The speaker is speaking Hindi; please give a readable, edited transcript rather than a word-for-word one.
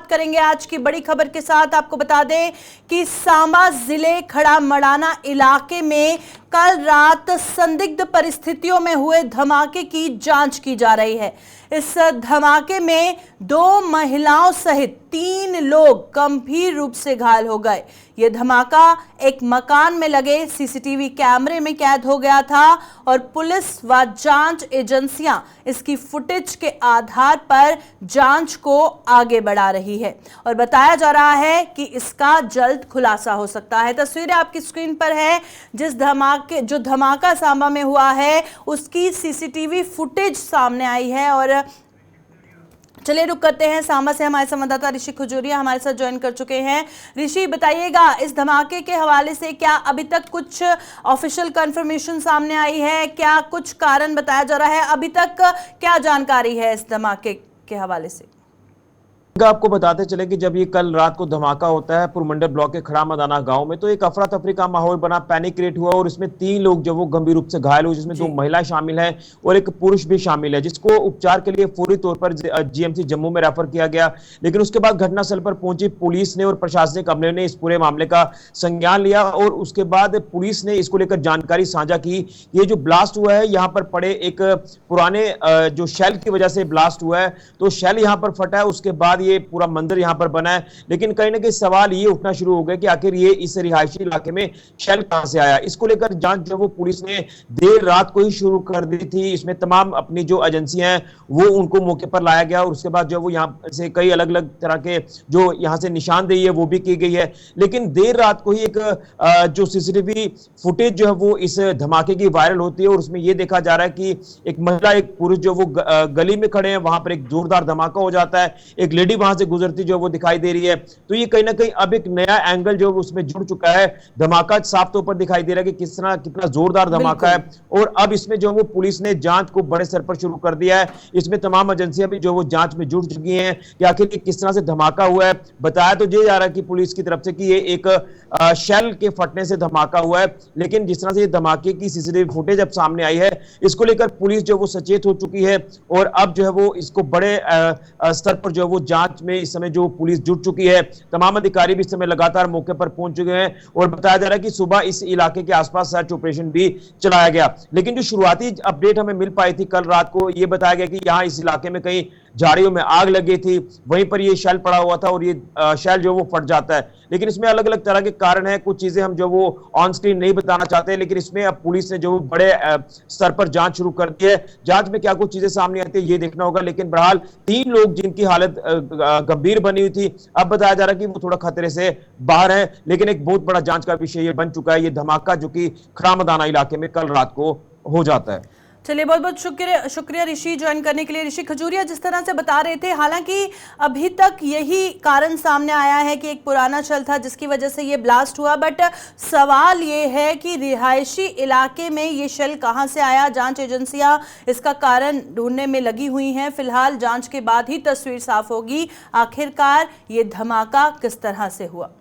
शुरुआत करेंगे आज की बड़ी खबर के साथ। आपको बता दें कि सांबा जिले खड़ा मड़ाना इलाके में कल रात संदिग्ध परिस्थितियों में हुए धमाके की जांच की जा रही है। इस धमाके में 2 महिलाओं सहित 3 लोग गंभीर रूप से घायल हो गए। यह धमाका एक मकान में लगे सीसीटीवी कैमरे में कैद हो गया था और पुलिस व जांच एजेंसियां इसकी फुटेज के आधार पर जांच को आगे बढ़ा रही है और बताया जा रहा है कि इसका जल्द खुलासा हो सकता है। तस्वीरें आपकी स्क्रीन पर है। जो धमाका सांबा में हुआ है उसकी सीसीटीवी फुटेज सामने आई है। और चलिए रुक करते हैं, सांबा से हमारे संवाददाता ऋषि खजूरिया हमारे साथ ज्वाइन कर चुके हैं। ऋषि, बताइएगा इस धमाके के हवाले से क्या अभी तक कुछ ऑफिशियल कंफर्मेशन सामने आई है? क्या कुछ कारण बताया जा रहा है? अभी तक क्या जानकारी है इस धमाके के हवाले से? आपको बताते चले कि जब ये कल रात को धमाका होता है पुरमंडल ब्लॉक के खड़ा मदाना गांव में, तो एक अफरा तफरी का माहौल बना, पैनिक क्रिएट हुआ और इसमें 3 लोग जो वो गंभीर रूप से घायल हुए, जिसमें 2 महिलाएं शामिल हैं और एक पुरुष भी शामिल है, जिसको उपचार के लिए फौरी तौर पर जीएमसी जम्मू में रेफर किया गया। लेकिन उसके बाद घटनास्थल पर पहुंची पुलिस ने और प्रशासनिक अमले ने इस पूरे मामले का संज्ञान लिया और उसके बाद पुलिस ने इसको लेकर जानकारी साझा की। ये जो ब्लास्ट हुआ है यहाँ पर पड़े एक पुराने जो शेल की वजह से ब्लास्ट हुआ है, तो शेल यहाँ पर फटा है, उसके बाद ये पूरा मंदिर यहां पर बना है। लेकिन कहीं ना कहीं सवाल ये उठना शुरू हो गया कि आखिर ये इस रिहायशी इलाके में शेल कहां से आया। इसको लेकर जांच जो वो पुलिस ने देर रात को ही शुरू कर दी थी। इसमें तमाम अपनी जो एजेंसियां हैं वो उनको मौके पर लाया गया और उसके बाद जो वो यहां से कई अलग अलग तरह के जो यहां से निशानदेही है वो भी की गई है। लेकिन देर रात को ही एक जो सीसीटीवी फुटेज जो है वो इस धमाके की वायरल होती है और उसमें यह देखा जा रहा है कि एक महिला एक पुरुष जो वो गली में खड़े हैं, वहां पर एक जोरदार धमाका हो जाता है, एक लेडी वहां से गुजरती जो वो दिखाई दे रही है। तो ये कहीं ना कहीं अब एक नया एंगल जो उसमें जुड़ चुका है। धमाका साफ तौर पर दिखाई दे रहा है कि कितना जोरदार धमाका है और अब इसमें जो वो पुलिस ने जांच को बड़े स्तर पर शुरू कर दिया है। इसमें तमाम एजेंसियां भी जो वो जांच में जुड़ चुकी हैं कि आखिर किस तरह से धमाका हुआ है। बताया तो ये जा रहा है कि पुलिस की तरफ से कि ये एक शेल के फटने से धमाका हुआ है, लेकिन जिस तरह से धमाके की सीसीटीवी फुटेज अब सामने आई है, इसको लेकर पुलिस जो वो सचेत हो चुकी है और अब जो है वो इसको बड़े स्तर पर जो वो जांच में इस समय जो पुलिस जुट चुकी है। तमाम अधिकारी भी इस समय लगातार मौके पर पहुंच चुके हैं और बताया जा रहा है कि सुबह इस इलाके के आसपास सर्च ऑपरेशन भी चलाया गया। लेकिन जो शुरुआती अपडेट हमें मिल पाई थी कल रात को, यह बताया गया कि यहां इस इलाके में कहीं झाड़ियों में आग लगी थी, वहीं पर ये शेल पड़ा हुआ था और ये शेल जो वो फट जाता है। लेकिन इसमें अलग अलग तरह के कारण है, कुछ चीजें हम जो वो ऑन स्क्रीन नहीं बताना चाहते, लेकिन इसमें अब पुलिस ने जो बड़े स्तर पर जांच शुरू कर दी है। जांच में क्या कुछ चीजें सामने आती है ये देखना होगा। लेकिन बहरहाल 3 लोग जिनकी हालत गंभीर बनी हुई थी, अब बताया जा रहा है कि वो थोड़ा खतरे से बाहर है। लेकिन एक बहुत बड़ा जांच का विषय ये बन चुका है, ये धमाका जो कि खड़ा मदाना इलाके में कल रात को हो जाता है। चलिए, बहुत बहुत शुक्रिया ऋषि ज्वाइन करने के लिए। ऋषि खजूरिया जिस तरह से बता रहे थे, हालांकि अभी तक यही कारण सामने आया है कि एक पुराना शेल था जिसकी वजह से ये ब्लास्ट हुआ, बट सवाल ये है कि रिहायशी इलाके में ये शेल कहां से आया। जांच एजेंसियां इसका कारण ढूंढने में लगी हुई हैं। फिलहाल जांच के बाद ही तस्वीर साफ होगी आखिरकार ये धमाका किस तरह से हुआ।